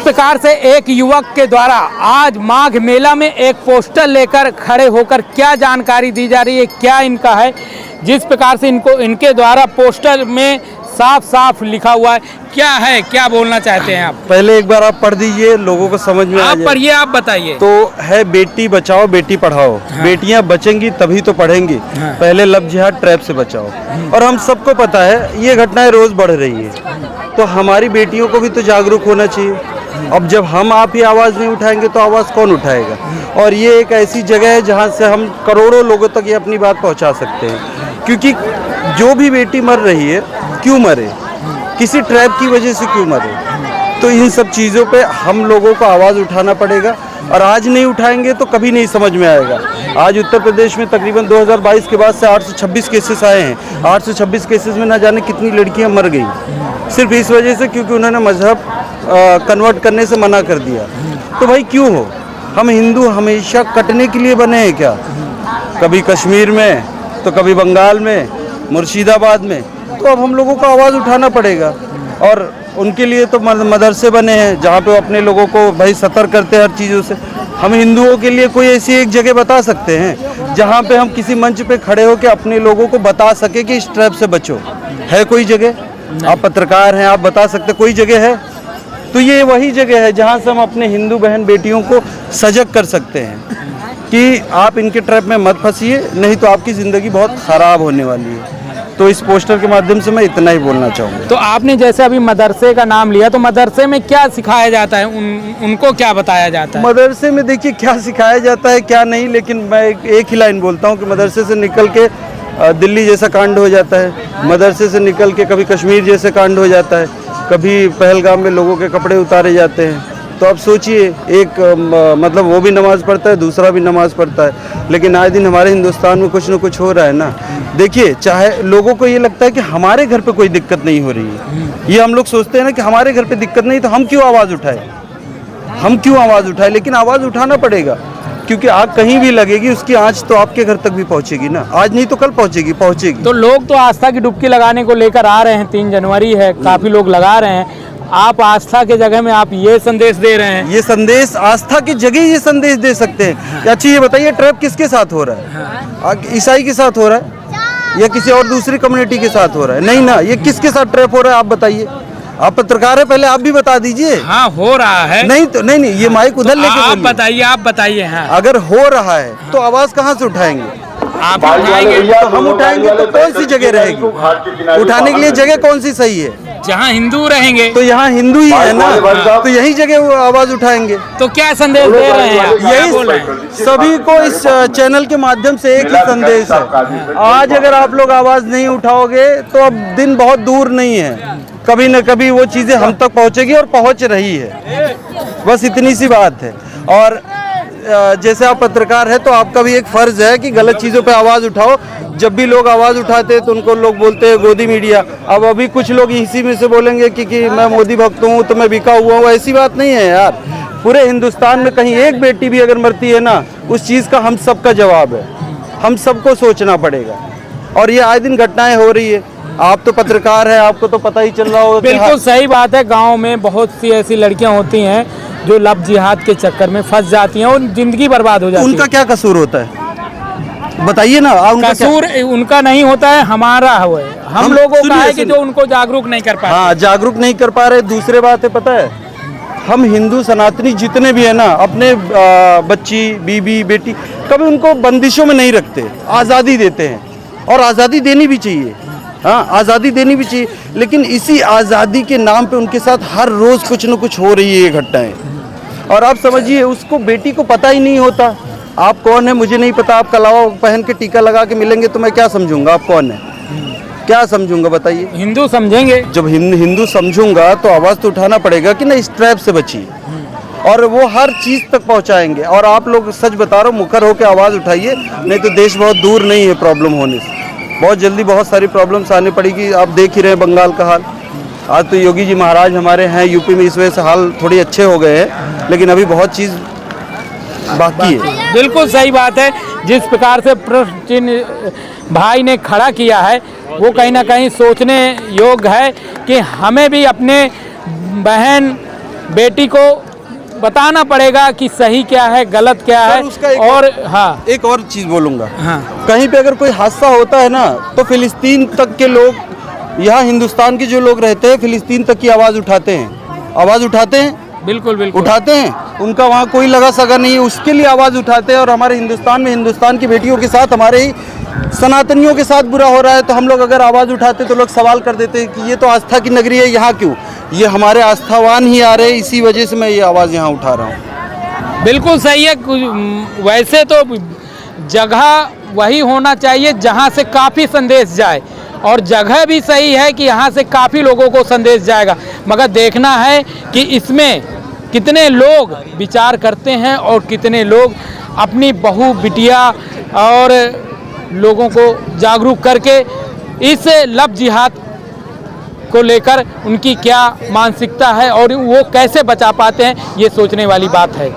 प्रकार से एक युवक के द्वारा आज माघ मेला में एक पोस्टर लेकर खड़े होकर क्या जानकारी दी जा रही है, क्या इनका है, जिस प्रकार से इनके द्वारा पोस्टर में साफ साफ लिखा हुआ है, क्या बोलना चाहते हैं आप? पहले एक बार आप पढ़ दीजिए, लोगों को समझ में आ आप जाए। पढ़िए, आप बताइए। तो है बेटी बचाओ बेटी पढ़ाओ। हाँ। बेटियां बचेंगी तभी तो पढ़ेंगी। हाँ। पहले लव जिहाद ट्रैप से बचाओ। और हम सबको पता है ये घटनाएं रोज बढ़ रही है, तो हमारी बेटियों को भी तो जागरूक होना चाहिए। अब जब हम आप ही आवाज़ नहीं उठाएंगे तो आवाज़ कौन उठाएगा? और ये एक ऐसी जगह है जहाँ से हम करोड़ों लोगों तक ये अपनी बात पहुँचा सकते हैं। क्योंकि जो भी बेटी मर रही है, क्यों मरे, किसी ट्रैप की वजह से क्यों मरे, तो इन सब चीज़ों पे हम लोगों को आवाज़ उठाना पड़ेगा। और आज नहीं उठाएंगे तो कभी नहीं समझ में आएगा। आज उत्तर प्रदेश में तकरीबन 2022 के बाद से 826 केसेस आए हैं। 826 केसेस में ना जाने कितनी लड़कियां मर गई, सिर्फ इस वजह से क्योंकि उन्होंने मजहब कन्वर्ट करने से मना कर दिया। तो भाई क्यों हो? हम हिंदू हमेशा कटने के लिए बने हैं क्या? कभी कश्मीर में तो कभी बंगाल में, मुर्शिदाबाद में। तो अब हम लोगों को आवाज़ उठाना पड़ेगा। और उनके लिए तो मदरसे बने हैं जहाँ पे अपने लोगों को भाई सतर्क करते हैं हर चीज़ों से। हम हिंदुओं के लिए कोई ऐसी एक जगह बता सकते हैं जहाँ पे हम किसी मंच पे खड़े होकर अपने लोगों को बता सके कि इस ट्रैप से बचो? है कोई जगह? आप पत्रकार हैं, आप बता सकते कोई जगह है? तो ये वही जगह है जहाँ से हम अपने हिंदू बहन बेटियों को सजग कर सकते हैं कि आप इनके ट्रैप में मत फंसिए, नहीं तो आपकी ज़िंदगी बहुत ख़राब होने वाली है। तो इस पोस्टर के माध्यम से मैं इतना ही बोलना चाहूँगा। तो आपने जैसे अभी मदरसे का नाम लिया, तो मदरसे में क्या सिखाया जाता है, उनको क्या बताया जाता है? मदरसे में देखिए क्या सिखाया जाता है क्या नहीं, लेकिन मैं एक ही लाइन बोलता हूँ कि मदरसे से निकल के दिल्ली जैसा कांड हो जाता है, मदरसे से निकल के कभी कश्मीर जैसे कांड हो जाता है, कभी पहलगाम में लोगों के कपड़े उतारे जाते हैं। तो अब सोचिए, एक मतलब वो भी नमाज़ पढ़ता है, दूसरा भी नमाज़ पढ़ता है, लेकिन आए दिन हमारे हिंदुस्तान में कुछ न कुछ हो रहा है ना। देखिए, चाहे लोगों को ये लगता है कि हमारे घर पे कोई दिक्कत नहीं हो रही है, ये हम लोग सोचते हैं ना कि हमारे घर पे दिक्कत नहीं तो हम क्यों आवाज़ उठाए, लेकिन आवाज़ उठाना पड़ेगा। क्योंकि आग कहीं भी लगेगी, उसकी आंच तो आपके घर तक भी पहुंचेगी ना, आज नहीं तो कल पहुंचेगी। तो लोग तो आस्था की डुबकी लगाने को लेकर आ रहे हैं, 3 जनवरी है, काफ़ी लोग लगा रहे हैं। आप आस्था के जगह में आप ये संदेश दे रहे हैं। ये संदेश आस्था की जगह ये संदेश दे सकते हैं। अच्छा ये बताइए, ट्रैप किसके साथ हो रहा है? ईसाई के साथ हो रहा है या किसी और दूसरी कम्युनिटी के साथ हो रहा है? नहीं ना, ये किसके साथ ट्रैप हो रहा है आप बताइए। आप पत्रकार है, पहले आप भी बता दीजिए। हाँ, हो रहा है। नहीं तो नहीं, ये माइक उधर लेके आप बताइए। हाँ, अगर हो रहा है तो आवाज कहाँ से उठाएंगे? आप उठाएंगे तो हम उठाएंगे तो कौन सी जगह रहेगी? उठाने के लिए जगह कौन सी सही है? जहाँ हिंदू रहेंगे। तो यहाँ हिंदू ही है ना, तो यही जगह वो आवाज उठाएंगे। तो क्या संदेश दे रहे हैं आप? यही सभी को इस चैनल के माध्यम से एक ही संदेश है, आज अगर आप लोग आवाज नहीं उठाओगे तो अब दिन बहुत दूर नहीं है, कभी न कभी वो चीजें हम तक पहुंचेगी और पहुंच रही है। बस इतनी सी बात है। और जैसे आप पत्रकार हैं तो आपका भी एक फर्ज है कि गलत चीज़ों पे आवाज़ उठाओ। जब भी लोग आवाज़ उठाते हैं तो उनको लोग बोलते हैं गोदी मीडिया। अब अभी कुछ लोग इसी में से बोलेंगे कि मैं मोदी भक्त हूँ तो मैं बिका हुआ हूँ। ऐसी बात नहीं है यार। पूरे हिंदुस्तान में कहीं एक बेटी भी अगर मरती है ना, उस चीज़ का हम सबका जवाब है, हम सबको सोचना पड़ेगा। और ये आए दिन घटनाएं हो रही है। आप तो पत्रकार हैं, आपको तो पता ही चल रहा होगा। बिल्कुल सही बात है। गाँव में बहुत सी ऐसी लड़कियाँ होती हैं जो लव जिहाद के चक्कर में फंस जाती हैं और जिंदगी बर्बाद हो जाती है। उनका क्या कसूर होता है बताइए ना। कसूर उनका नहीं होता है, हमारा है। हम लोगों का है कि जो उनको जागरूक नहीं कर पा रहे। हाँ, जागरूक नहीं कर पा रहे। दूसरी बात है, पता है, हम हिंदू सनातनी जितने भी है ना, अपने बच्ची बीबी बेटी कभी उनको बंदिशों में नहीं रखते, आज़ादी देते हैं। और आज़ादी देनी भी चाहिए, हाँ आज़ादी देनी भी चाहिए। लेकिन इसी आज़ादी के नाम पे उनके साथ हर रोज़ कुछ न कुछ हो रही है ये घटनाएं। और आप समझिए, उसको बेटी को पता ही नहीं होता आप कौन है, मुझे नहीं पता। आप कलावा पहन के टीका लगा के मिलेंगे तो मैं क्या समझूंगा आप कौन है, क्या समझूंगा बताइए? हिंदू समझेंगे। जब हिंदू समझूंगा तो आवाज़ तो उठाना पड़ेगा कि ना इस ट्रैप से बचिए। और वो हर चीज़ तक पहुंचाएंगे। और आप लोग सच बता रहे हो, मुखर होकर आवाज़ उठाइए, नहीं तो देश बहुत दूर नहीं है प्रॉब्लम होने से। बहुत जल्दी बहुत सारी प्रॉब्लम्स आने पड़ेगी। आप देख ही रहे हैं बंगाल का हाल। आज तो योगी जी महाराज हमारे हैं यूपी में, इस वजह से हाल थोड़ी अच्छे हो गए हैं, लेकिन अभी बहुत चीज़ बाकी है। बिल्कुल सही बात है। जिस प्रकार से प्रश्न चिन्ह भाई ने खड़ा किया है वो कहीं ना कहीं सोचने योग्य है कि हमें भी अपने बहन बेटी को बताना पड़ेगा कि सही क्या है, गलत क्या है। उसका एक और हाँ एक और चीज़ बोलूँगा, हाँ कहीं पे अगर कोई हादसा होता है ना तो फिलिस्तीन तक के लोग, यहाँ हिंदुस्तान के जो लोग रहते हैं फिलिस्तीन तक की आवाज़ उठाते हैं, आवाज़ उठाते हैं, बिल्कुल बिल्कुल उठाते हैं। उनका वहाँ कोई लगा सगा नहीं है, उसके लिए आवाज़ उठाते हैं। और हमारे हिंदुस्तान में हिंदुस्तान की बेटियों के साथ, हमारे ही सनातनियों के साथ बुरा हो रहा है, तो हम लोग अगर आवाज़ उठाते तो लोग सवाल कर देते हैं कि ये तो आस्था की नगरी है, यहाँ क्यों? ये हमारे आस्थावान ही आ रहे हैं, इसी वजह से मैं ये आवाज़ यहाँ उठा रहा हूँ। बिल्कुल सही है। वैसे तो जगह वही होना चाहिए जहाँ से काफ़ी संदेश जाए, और जगह भी सही है कि यहाँ से काफ़ी लोगों को संदेश जाएगा, मगर देखना है कि इसमें कितने लोग विचार करते हैं और कितने लोग अपनी बहू बिटिया और लोगों को जागरूक करके इस लव जिहाद को लेकर उनकी क्या मानसिकता है और वो कैसे बचा पाते हैं, ये सोचने वाली बात है।